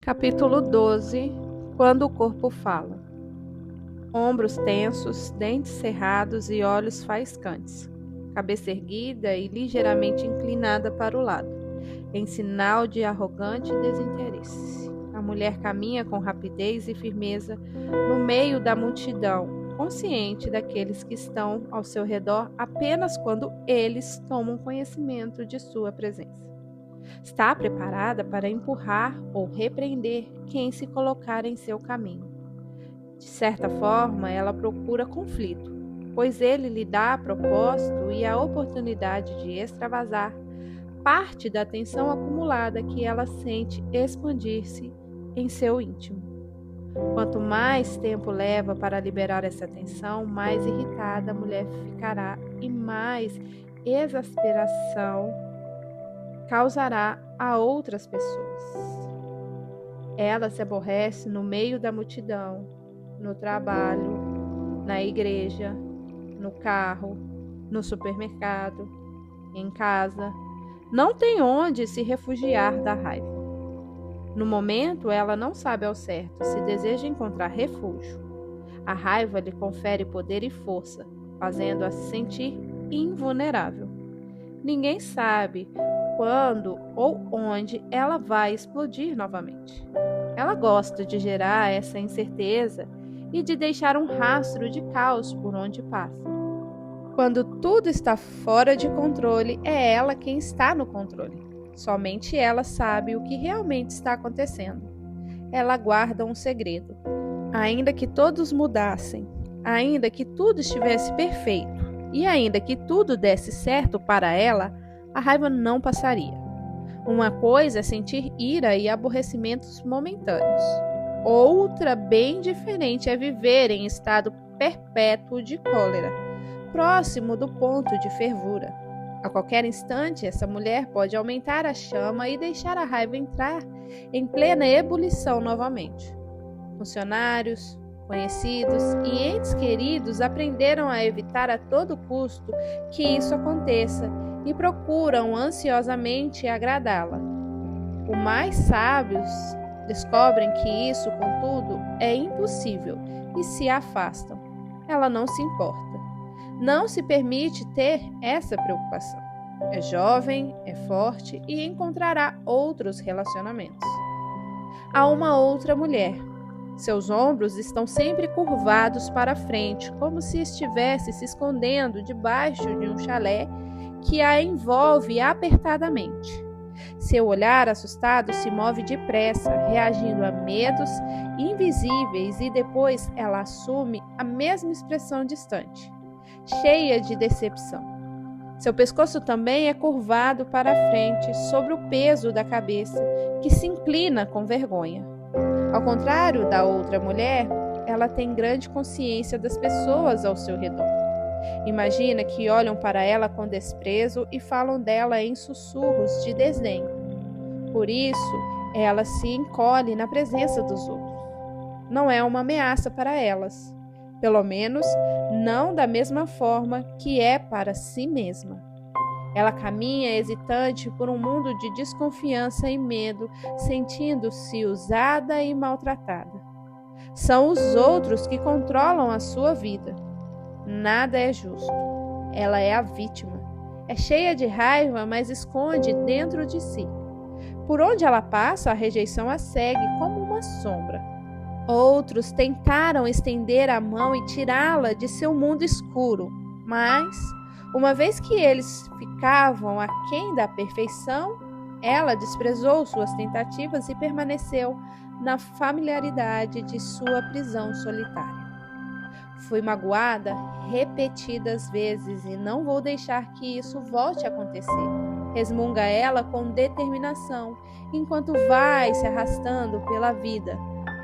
Capítulo 12. Quando o corpo fala. Ombros tensos, dentes cerrados e olhos faiscantes. Cabeça erguida e ligeiramente inclinada para o lado, em sinal de arrogante desinteresse. A mulher caminha com rapidez e firmeza no meio da multidão, consciente daqueles que estão ao seu redor apenas quando eles tomam conhecimento de sua presença. Está preparada para empurrar ou repreender quem se colocar em seu caminho. De certa forma, ela procura conflito, pois ele lhe dá propósito e a oportunidade de extravasar parte da tensão acumulada que ela sente expandir-se em seu íntimo. Quanto mais tempo leva para liberar essa tensão, mais irritada a mulher ficará e mais exasperação causará a outras pessoas. Ela se aborrece no meio da multidão, no trabalho, na igreja, no carro, no supermercado, em casa. Não tem onde se refugiar da raiva. No momento, ela não sabe ao certo se deseja encontrar refúgio. A raiva lhe confere poder e força, fazendo-a se sentir invulnerável. Ninguém sabe quando ou onde ela vai explodir novamente. Ela gosta de gerar essa incerteza e de deixar um rastro de caos por onde passa. Quando tudo está fora de controle, é ela quem está no controle. Somente ela sabe o que realmente está acontecendo. Ela guarda um segredo. Ainda que todos mudassem, ainda que tudo estivesse perfeito e ainda que tudo desse certo para ela, a raiva não passaria. Uma coisa é sentir ira e aborrecimentos momentâneos. Outra, bem diferente, é viver em estado perpétuo de cólera, próximo do ponto de fervura. A qualquer instante, essa mulher pode aumentar a chama e deixar a raiva entrar em plena ebulição novamente. Funcionários, conhecidos e entes queridos aprenderam a evitar a todo custo que isso aconteça e procuram ansiosamente agradá-la. Os mais sábios descobrem que isso, contudo, é impossível e se afastam. Ela não se importa. Não se permite ter essa preocupação. É jovem, é forte e encontrará outros relacionamentos. Há uma outra mulher. Seus ombros estão sempre curvados para frente, como se estivesse se escondendo debaixo de um chalé que a envolve apertadamente. Seu olhar assustado se move depressa, reagindo a medos invisíveis, e depois ela assume a mesma expressão distante, cheia de decepção. Seu pescoço também é curvado para a frente, sobre o peso da cabeça, que se inclina com vergonha. Ao contrário da outra mulher, ela tem grande consciência das pessoas ao seu redor. Imagina que olham para ela com desprezo e falam dela em sussurros de desdém. Por isso, ela se encolhe na presença dos outros. Não é uma ameaça para elas, pelo menos não da mesma forma que é para si mesma. Ela caminha hesitante por um mundo de desconfiança e medo, sentindo-se usada e maltratada. São os outros que controlam a sua vida. Nada é justo. Ela é a vítima. É cheia de raiva, mas esconde dentro de si. Por onde ela passa, a rejeição a segue como uma sombra. Outros tentaram estender a mão e tirá-la de seu mundo escuro, mas, uma vez que eles ficavam aquém da perfeição, ela desprezou suas tentativas e permaneceu na familiaridade de sua prisão solitária. Fui magoada repetidas vezes e não vou deixar que isso volte a acontecer, resmunga ela com determinação, enquanto vai se arrastando pela vida,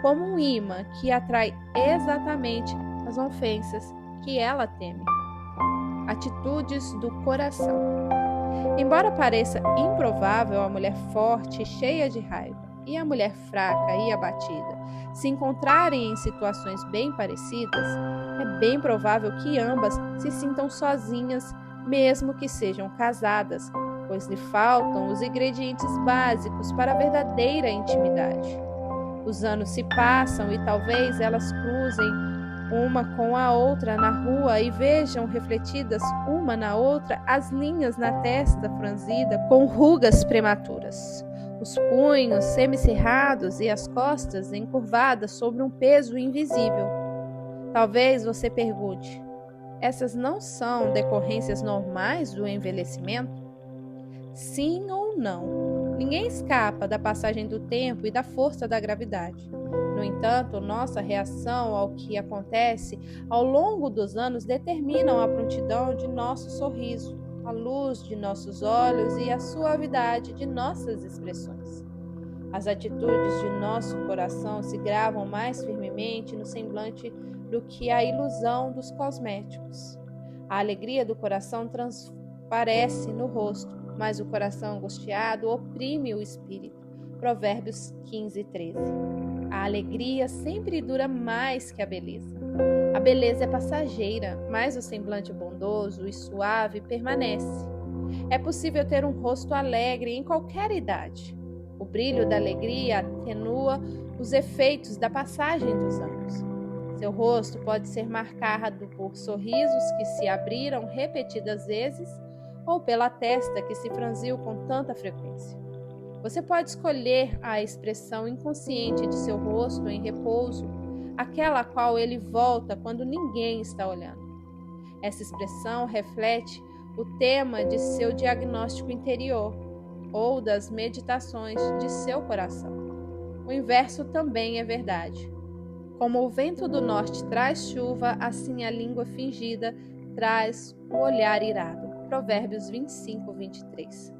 como um imã que atrai exatamente as ofensas que ela teme. Atitudes do coração. Embora pareça improvável a mulher forte e cheia de raiva e a mulher fraca e abatida se encontrarem em situações bem parecidas, é bem provável que ambas se sintam sozinhas, mesmo que sejam casadas, pois lhe faltam os ingredientes básicos para a verdadeira intimidade. Os anos se passam e talvez elas cruzem uma com a outra na rua e vejam refletidas uma na outra as linhas na testa franzida com rugas prematuras, os punhos semicerrados e as costas encurvadas sobre um peso invisível. Talvez você pergunte: essas não são decorrências normais do envelhecimento? Sim ou não? Ninguém escapa da passagem do tempo e da força da gravidade. No entanto, nossa reação ao que acontece ao longo dos anos determinam a prontidão de nosso sorriso, a luz de nossos olhos e a suavidade de nossas expressões. As atitudes de nosso coração se gravam mais firmemente no semblante do que a ilusão dos cosméticos. A alegria do coração transparece no rosto, mas o coração angustiado oprime o espírito. Provérbios 15:13. A alegria sempre dura mais que a beleza. A beleza é passageira, mas o semblante bondoso e suave permanece. É possível ter um rosto alegre em qualquer idade. O brilho da alegria atenua os efeitos da passagem dos anos. Seu rosto pode ser marcado por sorrisos que se abriram repetidas vezes ou pela testa que se franziu com tanta frequência. Você pode escolher a expressão inconsciente de seu rosto em repouso, aquela a qual ele volta quando ninguém está olhando. Essa expressão reflete o tema de seu diagnóstico interior ou das meditações de seu coração. O inverso também é verdade. Como o vento do norte traz chuva, assim a língua fingida traz o olhar irado. Provérbios 25:23.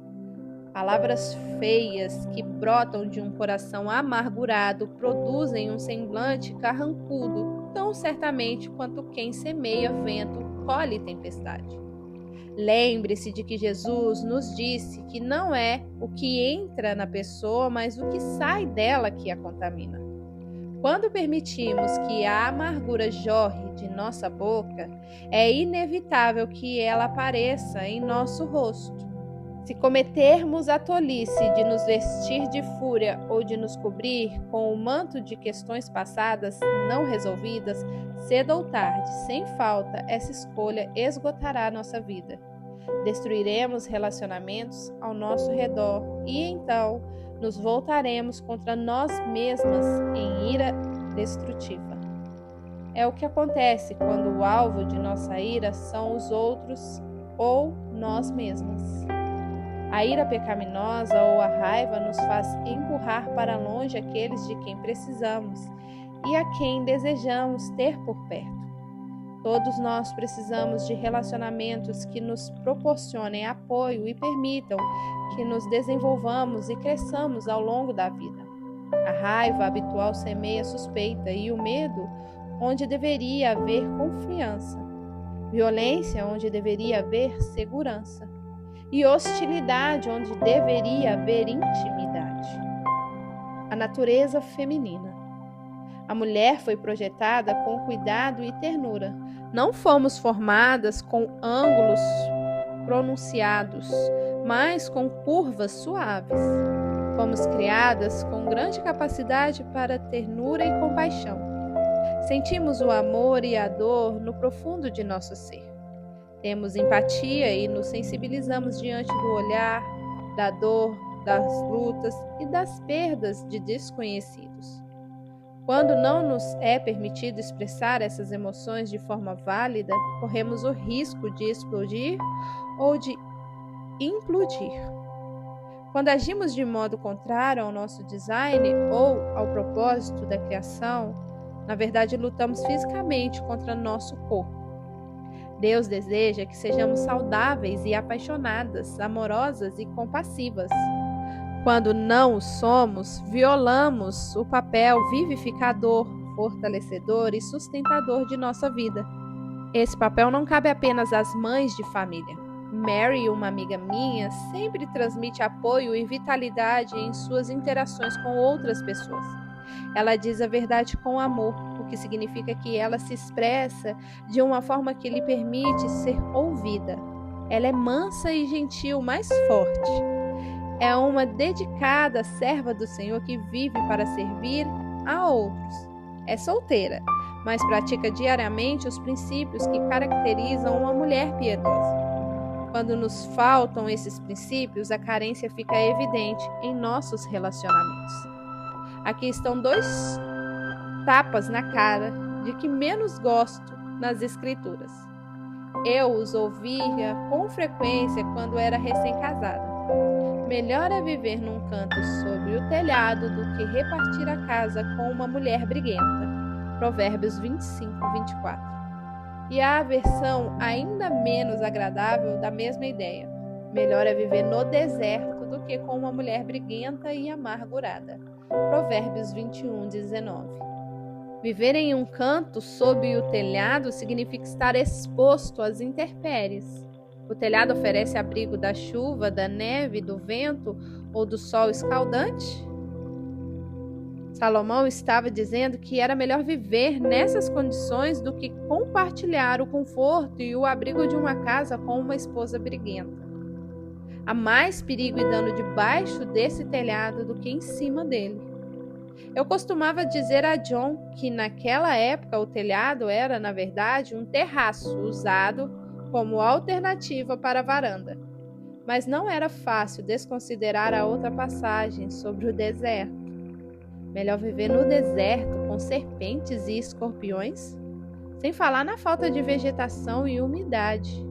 Palavras feias que brotam de um coração amargurado produzem um semblante carrancudo, tão certamente quanto quem semeia vento colhe tempestade. Lembre-se de que Jesus nos disse que não é o que entra na pessoa, mas o que sai dela que a contamina. Quando permitimos que a amargura jorre de nossa boca, é inevitável que ela apareça em nosso rosto. Se cometermos a tolice de nos vestir de fúria ou de nos cobrir com o manto de questões passadas não resolvidas, cedo ou tarde, sem falta, essa escolha esgotará nossa vida. Destruiremos relacionamentos ao nosso redor e então nos voltaremos contra nós mesmas em ira destrutiva. É o que acontece quando o alvo de nossa ira são os outros ou nós mesmas. A ira pecaminosa ou a raiva nos faz empurrar para longe aqueles de quem precisamos e a quem desejamos ter por perto. Todos nós precisamos de relacionamentos que nos proporcionem apoio e permitam que nos desenvolvamos e cresçamos ao longo da vida. A raiva habitual semeia suspeita e o medo onde deveria haver confiança, violência onde deveria haver segurança e hostilidade onde deveria haver intimidade. A natureza feminina. A mulher foi projetada com cuidado e ternura. Não fomos formadas com ângulos pronunciados, mas com curvas suaves. Fomos criadas com grande capacidade para ternura e compaixão. Sentimos o amor e a dor no profundo de nosso ser. Temos empatia e nos sensibilizamos diante do olhar, da dor, das lutas e das perdas de desconhecidos. Quando não nos é permitido expressar essas emoções de forma válida, corremos o risco de explodir ou de implodir. Quando agimos de modo contrário ao nosso design ou ao propósito da criação, na verdade lutamos fisicamente contra nosso corpo. Deus deseja que sejamos saudáveis e apaixonadas, amorosas e compassivas. Quando não o somos, violamos o papel vivificador, fortalecedor e sustentador de nossa vida. Esse papel não cabe apenas às mães de família. Mary, uma amiga minha, sempre transmite apoio e vitalidade em suas interações com outras pessoas. Ela diz a verdade com amor, o que significa que ela se expressa de uma forma que lhe permite ser ouvida. Ela é mansa e gentil, mas forte. É uma dedicada serva do Senhor que vive para servir, a outros. É solteira, mas pratica diariamente os princípios que caracterizam uma mulher piedosa. Quando nos faltam esses princípios, a carência fica evidente em nossos relacionamentos. Aqui estão 2 tapas na cara de que menos gosto nas Escrituras. Eu os ouvia com frequência quando era recém-casada. Melhor é viver num canto sobre o telhado do que repartir a casa com uma mulher briguenta. Provérbios 25, 24. E a versão ainda menos agradável da mesma ideia. Melhor é viver no deserto do que com uma mulher briguenta e amargurada. Provérbios 21, 19. Viver em um canto sob o telhado significa estar exposto às intempéries. O telhado oferece abrigo da chuva, da neve, do vento ou do sol escaldante? Salomão estava dizendo que era melhor viver nessas condições do que compartilhar o conforto e o abrigo de uma casa com uma esposa briguenta. Há mais perigo e dano debaixo desse telhado do que em cima dele. Eu costumava dizer a John que naquela época o telhado era, na verdade, um terraço usado como alternativa para a varanda. Mas não era fácil desconsiderar a outra passagem sobre o deserto. Melhor viver no deserto com serpentes e escorpiões, sem falar na falta de vegetação e umidade,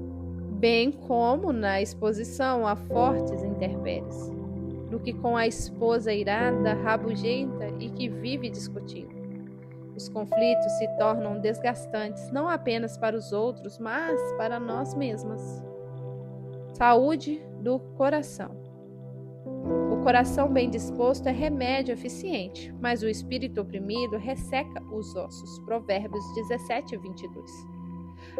bem como na exposição a fortes intempéries, do que com a esposa irada, rabugenta e que vive discutindo. Os conflitos se tornam desgastantes não apenas para os outros, mas para nós mesmas. Saúde do coração. O coração bem disposto é remédio eficiente, mas o espírito oprimido resseca os ossos. Provérbios 17, 22.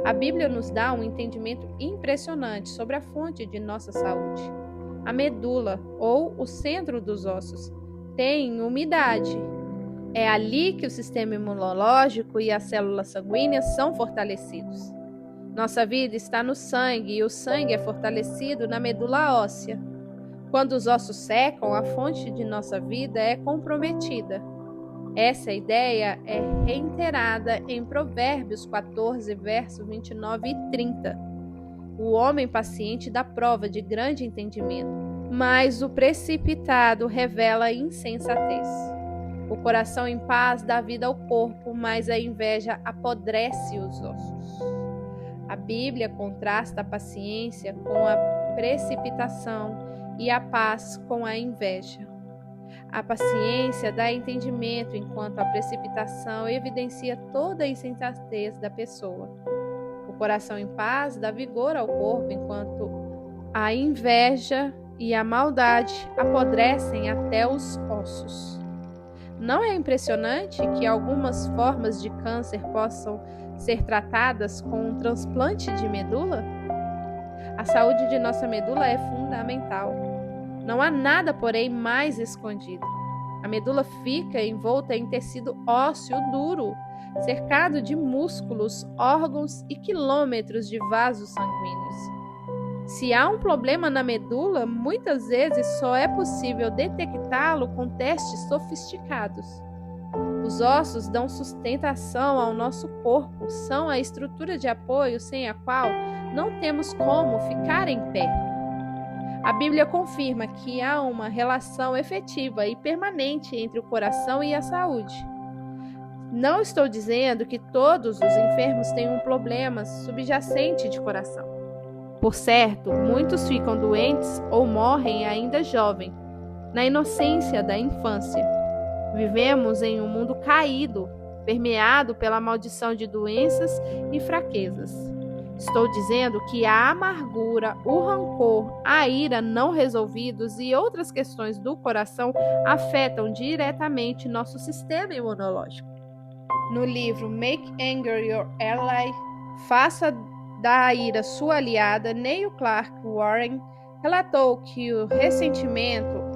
A Bíblia nos dá um entendimento impressionante sobre a fonte de nossa saúde. A medula, ou o centro dos ossos, tem umidade. É ali que o sistema imunológico e as células sanguíneas são fortalecidos. Nossa vida está no sangue e o sangue é fortalecido na medula óssea. Quando os ossos secam, a fonte de nossa vida é comprometida. Essa ideia é reiterada em Provérbios 14, versos 29 e 30. O homem paciente dá prova de grande entendimento, mas o precipitado revela insensatez. O coração em paz dá vida ao corpo, mas a inveja apodrece os ossos. A Bíblia contrasta a paciência com a precipitação e a paz com a inveja. A paciência dá entendimento, enquanto a precipitação evidencia toda a insensatez da pessoa. O coração em paz dá vigor ao corpo, enquanto a inveja e a maldade apodrecem até os ossos. Não é impressionante que algumas formas de câncer possam ser tratadas com um transplante de medula? A saúde de nossa medula é fundamental. Não há nada, porém, mais escondido. A medula fica envolta em tecido ósseo duro, cercado de músculos, órgãos e quilômetros de vasos sanguíneos. Se há um problema na medula, muitas vezes só é possível detectá-lo com testes sofisticados. Os ossos dão sustentação ao nosso corpo, são a estrutura de apoio sem a qual não temos como ficar em pé. A Bíblia confirma que há uma relação efetiva e permanente entre o coração e a saúde. Não estou dizendo que todos os enfermos têm um problema subjacente de coração. Por certo, muitos ficam doentes ou morrem ainda jovem, na inocência da infância. Vivemos em um mundo caído, permeado pela maldição de doenças e fraquezas. Estou dizendo que a amargura, o rancor, a ira não resolvidos e outras questões do coração afetam diretamente nosso sistema imunológico. No livro Make Anger Your Ally, Faça da ira sua aliada, Neil Clark Warren relatou que o ressentimento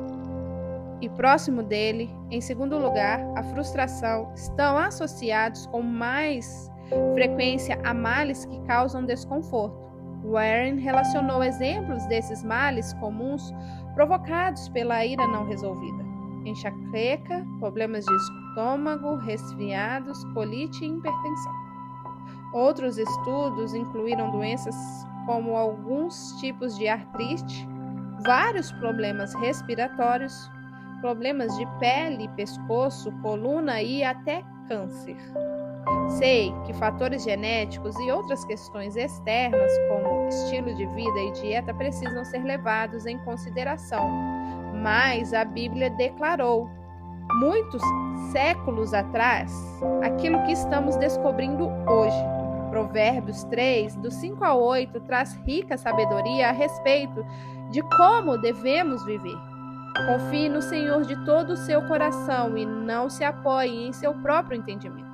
e próximo dele, em segundo lugar, a frustração, estão associados com mais frequência a males que causam desconforto. Warren relacionou exemplos desses males comuns provocados pela ira não resolvida. enxaqueca, problemas de estômago, resfriados, colite e hipertensão. Outros estudos incluíram doenças como alguns tipos de artrite, vários problemas respiratórios, problemas de pele, pescoço, coluna e até câncer. Sei que fatores genéticos e outras questões externas, como estilo de vida e dieta, precisam ser levados em consideração, mas a Bíblia declarou, muitos séculos atrás, aquilo que estamos descobrindo hoje. Provérbios 3, do 5 ao 8, traz rica sabedoria a respeito de como devemos viver. Confie no Senhor de todo o seu coração e não se apoie em seu próprio entendimento.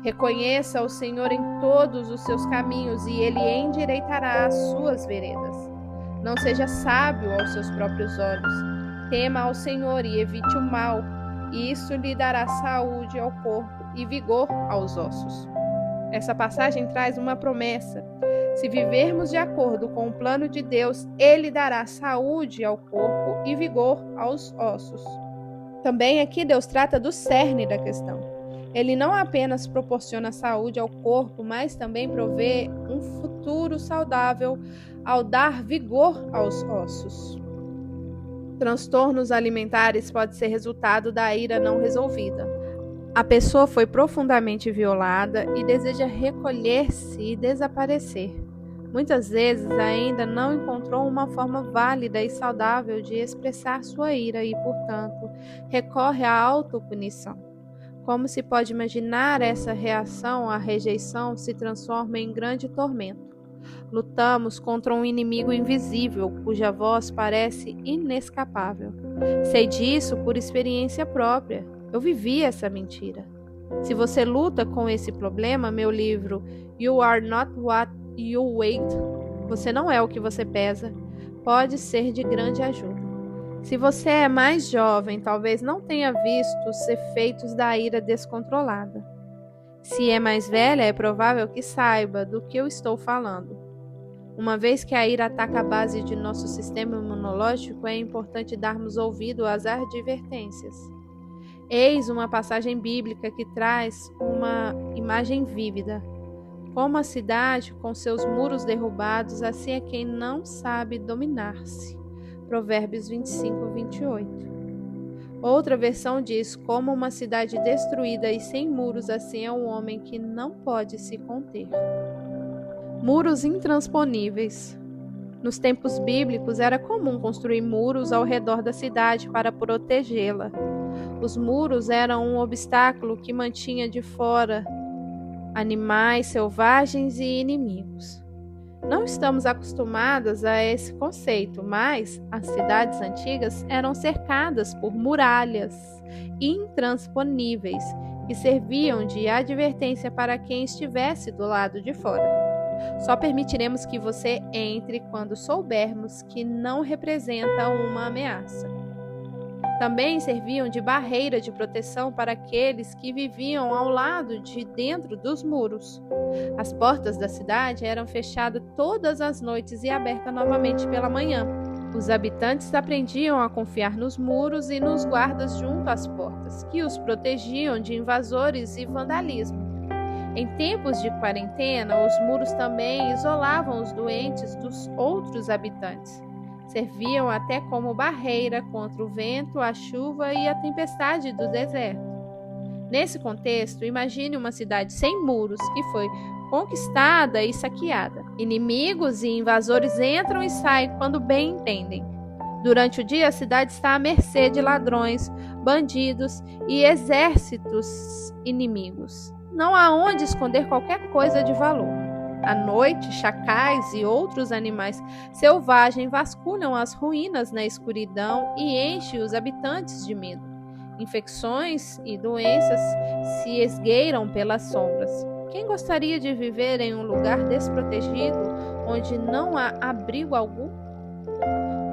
Reconheça o Senhor em todos os seus caminhos e Ele endireitará as suas veredas. Não seja sábio aos seus próprios olhos. Tema ao Senhor e evite o mal, e isso lhe dará saúde ao corpo e vigor aos ossos. Essa passagem traz uma promessa. Se vivermos de acordo com o plano de Deus, Ele dará saúde ao corpo e vigor aos ossos. Também aqui Deus trata do cerne da questão. Ele não apenas proporciona saúde ao corpo, mas também provê um futuro saudável ao dar vigor aos ossos. Transtornos alimentares podem ser resultado da ira não resolvida. A pessoa foi profundamente violada e deseja recolher-se e desaparecer. Muitas vezes ainda não encontrou uma forma válida e saudável de expressar sua ira e, portanto, recorre à autopunição. Como se pode imaginar, essa reação à rejeição se transforma em grande tormento. Lutamos contra um inimigo invisível, cuja voz parece inescapável. Sei disso por experiência própria. Eu vivi essa mentira. Se você luta com esse problema, meu livro You Are Not What You Weight, Você Não É o que Você Pesa, pode ser de grande ajuda. Se você é mais jovem, talvez não tenha visto os efeitos da ira descontrolada. Se é mais velha, é provável que saiba do que eu estou falando. Uma vez que a ira ataca a base de nosso sistema imunológico, é importante darmos ouvido às advertências. Eis uma passagem bíblica que traz uma imagem vívida. Como a cidade com seus muros derrubados, assim é quem não sabe dominar-se. Provérbios 25, 28. Outra versão diz, como uma cidade destruída e sem muros, assim é um homem que não pode se conter. Muros intransponíveis. Nos tempos bíblicos, era comum construir muros ao redor da cidade para protegê-la. Os muros eram um obstáculo que mantinha de fora animais selvagens e inimigos. Não estamos acostumadas a esse conceito, mas as cidades antigas eram cercadas por muralhas intransponíveis que serviam de advertência para quem estivesse do lado de fora. Só permitiremos que você entre quando soubermos que não representa uma ameaça. Também serviam de barreira de proteção para aqueles que viviam ao lado de dentro dos muros. As portas da cidade eram fechadas todas as noites e abertas novamente pela manhã. Os habitantes aprendiam a confiar nos muros e nos guardas junto às portas, que os protegiam de invasores e vandalismo. Em tempos de quarentena, os muros também isolavam os doentes dos outros habitantes. Serviam até como barreira contra o vento, a chuva e a tempestade do deserto. Nesse contexto, imagine uma cidade sem muros que foi conquistada e saqueada. Inimigos e invasores entram e saem quando bem entendem. Durante o dia, a cidade está à mercê de ladrões, bandidos e exércitos inimigos. Não há onde esconder qualquer coisa de valor. À noite, chacais e outros animais selvagens vasculham as ruínas na escuridão e enchem os habitantes de medo. Infecções e doenças se esgueiram pelas sombras. Quem gostaria de viver em um lugar desprotegido, onde não há abrigo algum?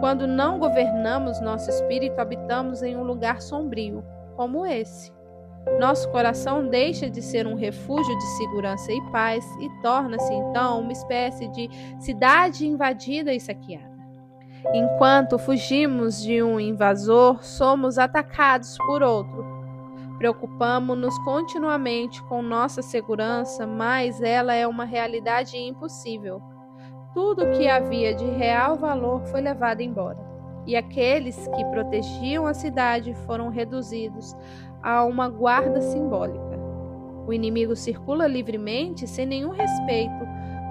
Quando não governamos nosso espírito, habitamos em um lugar sombrio, como esse. Nosso coração deixa de ser um refúgio de segurança e paz e torna-se então uma espécie de cidade invadida e saqueada. Enquanto fugimos de um invasor, somos atacados por outro. Preocupamos-nos continuamente com nossa segurança, mas ela é uma realidade impossível. Tudo que havia de real valor foi levado embora, e aqueles que protegiam a cidade foram reduzidos a uma guarda simbólica. O inimigo circula livremente sem nenhum respeito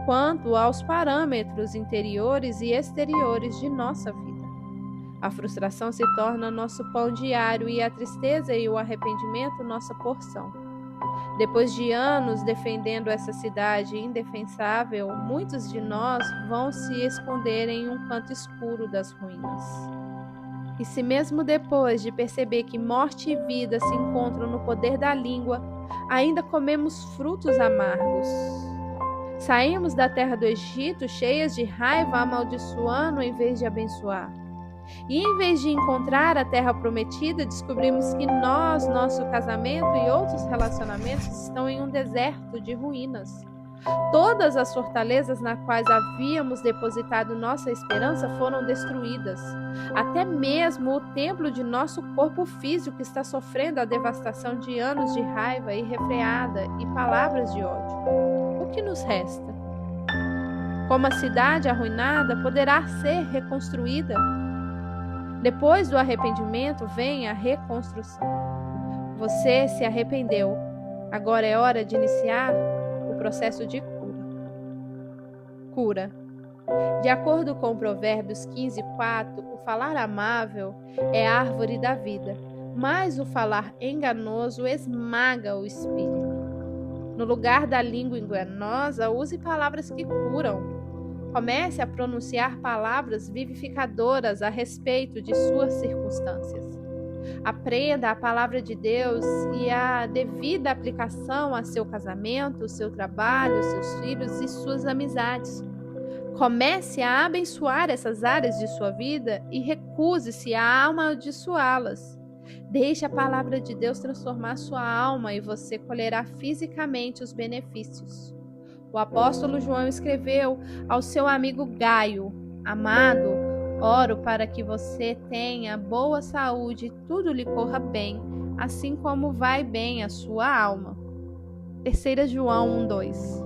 quanto aos parâmetros interiores e exteriores de nossa vida. A frustração se torna nosso pão diário e a tristeza e o arrependimento nossa porção. Depois de anos defendendo essa cidade indefensável, muitos de nós vão se esconder em um canto escuro das ruínas. E se mesmo depois de perceber que morte e vida se encontram no poder da língua, ainda comemos frutos amargos. Saímos da terra do Egito cheias de raiva, amaldiçoando em vez de abençoar. E em vez de encontrar a terra prometida, descobrimos que nosso casamento e outros relacionamentos estão em um deserto de ruínas. Todas as fortalezas nas quais havíamos depositado nossa esperança foram destruídas. Até mesmo o templo de nosso corpo físico está sofrendo a devastação de anos de raiva irrefreada e palavras de ódio. O que nos resta? Como a cidade arruinada poderá ser reconstruída? Depois do arrependimento vem a reconstrução. Você se arrependeu. Agora é hora de iniciar o processo de cura. De acordo com Provérbios 15:4, o falar amável é a árvore da vida, mas o falar enganoso esmaga o espírito. No lugar da língua enganosa, use palavras que curam. Comece a pronunciar palavras vivificadoras a respeito de suas circunstâncias. Aprenda a palavra de Deus e a devida aplicação a seu casamento, seu trabalho, seus filhos e suas amizades. Comece a abençoar essas áreas de sua vida e recuse-se a amaldiçoá-las. Deixe a palavra de Deus transformar sua alma e você colherá fisicamente os benefícios. O apóstolo João escreveu ao seu amigo Gaio: Amado, oro para que você tenha boa saúde e tudo lhe corra bem, assim como vai bem a sua alma. 3 João 1:2.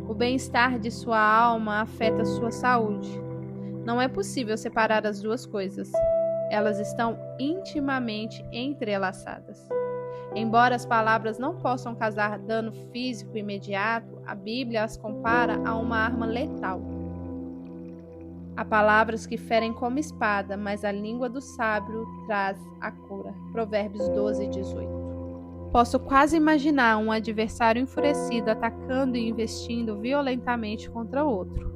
O bem-estar de sua alma afeta sua saúde. Não é possível separar as duas coisas. Elas estão intimamente entrelaçadas. Embora as palavras não possam causar dano físico imediato, a Bíblia as compara a uma arma letal. Há palavras que ferem como espada, mas a língua do sábio traz a cura. Provérbios 12:18. Posso quase imaginar um adversário enfurecido atacando e investindo violentamente contra outro.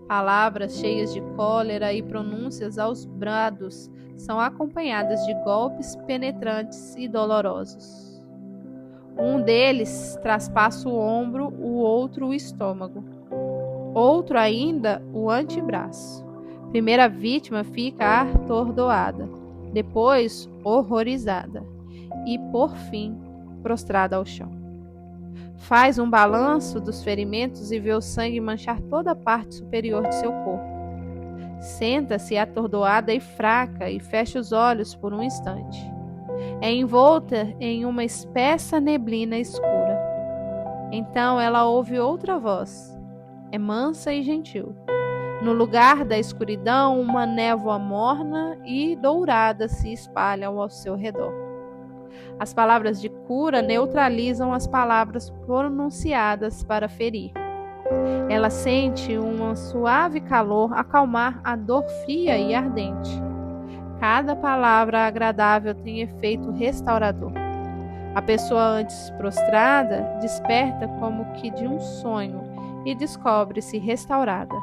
Palavras cheias de cólera e pronúncias aos brados são acompanhadas de golpes penetrantes e dolorosos. Um deles traspassa o ombro, o outro o estômago. Outro ainda o antebraço. Primeira vítima fica atordoada, depois horrorizada e, por fim, prostrada ao chão. Faz um balanço dos ferimentos e vê o sangue manchar toda a parte superior de seu corpo. Senta-se atordoada e fraca e fecha os olhos por um instante. É envolta em uma espessa neblina escura. Então ela ouve outra voz. É mansa e gentil. No lugar da escuridão, uma névoa morna e dourada se espalham ao seu redor. As palavras de cura neutralizam as palavras pronunciadas para ferir. Ela sente um suave calor acalmar a dor fria e ardente. Cada palavra agradável tem efeito restaurador. A pessoa antes prostrada desperta como que de um sonho e descobre-se restaurada.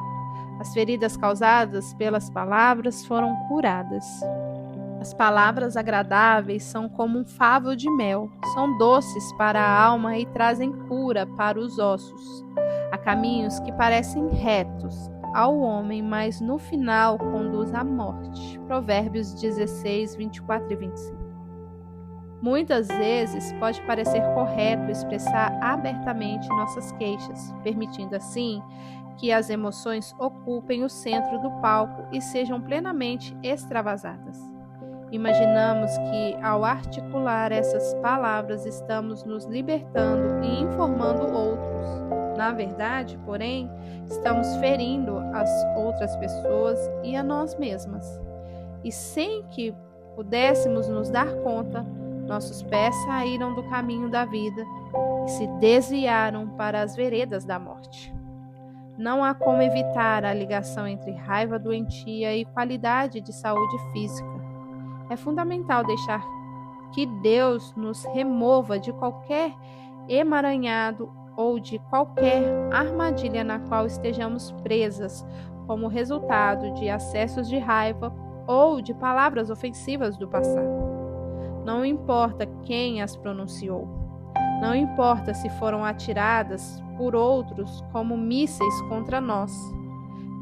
As feridas causadas pelas palavras foram curadas. As palavras agradáveis são como um favo de mel, são doces para a alma e trazem cura para os ossos. Há caminhos que parecem retos ao homem, mas no final conduz à morte. Provérbios 16, 24 e 25. Muitas vezes pode parecer correto expressar abertamente nossas queixas, permitindo assim que as emoções ocupem o centro do palco e sejam plenamente extravasadas. Imaginamos que, ao articular essas palavras, estamos nos libertando e informando outros. Na verdade, porém, estamos ferindo as outras pessoas e a nós mesmas. E sem que pudéssemos nos dar conta, nossos pés saíram do caminho da vida e se desviaram para as veredas da morte. Não há como evitar a ligação entre raiva doentia e qualidade de saúde física. É fundamental deixar que Deus nos remova de qualquer emaranhado ou de qualquer armadilha na qual estejamos presas, como resultado de acessos de raiva ou de palavras ofensivas do passado. Não importa quem as pronunciou. Não importa se foram atiradas por outros como mísseis contra nós.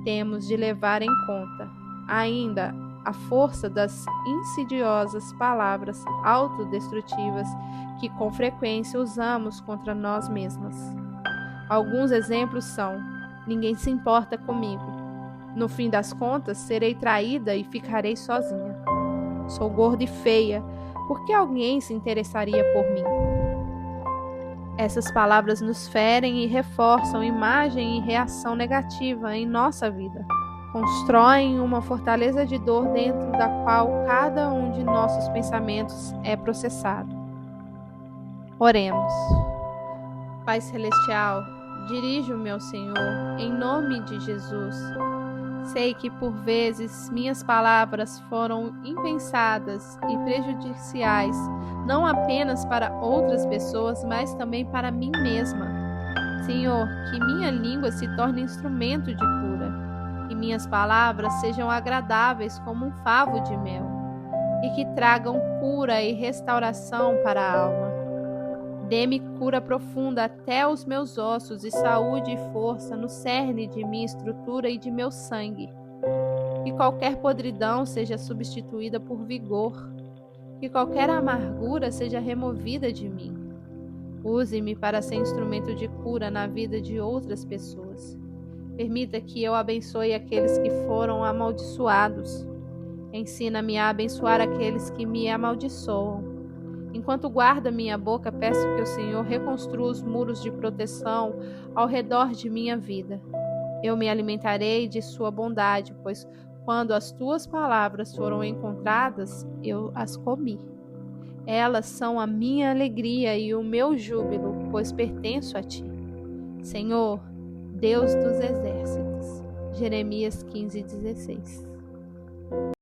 Temos de levar em conta ainda a força das insidiosas palavras autodestrutivas que com frequência usamos contra nós mesmas. Alguns exemplos são: ninguém se importa comigo. No fim das contas, serei traída e ficarei sozinha. Sou gorda e feia. Por que alguém se interessaria por mim? Essas palavras nos ferem e reforçam imagem e reação negativa em nossa vida. Constroem uma fortaleza de dor dentro da qual cada um de nossos pensamentos é processado. Oremos. Pai Celestial, dirige-me ao Senhor, em nome de Jesus. Sei que por vezes minhas palavras foram impensadas e prejudiciais, não apenas para outras pessoas, mas também para mim mesma. Senhor, que minha língua se torne instrumento de cura, que minhas palavras sejam agradáveis como um favo de mel, e que tragam cura e restauração para a alma. Dê-me cura profunda até os meus ossos e saúde e força no cerne de minha estrutura e de meu sangue. Que qualquer podridão seja substituída por vigor. Que qualquer amargura seja removida de mim. Use-me para ser instrumento de cura na vida de outras pessoas. Permita que eu abençoe aqueles que foram amaldiçoados. Ensina-me a abençoar aqueles que me amaldiçoam. Enquanto guardo minha boca, peço que o Senhor reconstrua os muros de proteção ao redor de minha vida. Eu me alimentarei de sua bondade, pois quando as tuas palavras foram encontradas, eu as comi. Elas são a minha alegria e o meu júbilo, pois pertenço a ti. Senhor, Deus dos exércitos. Jeremias 15:16.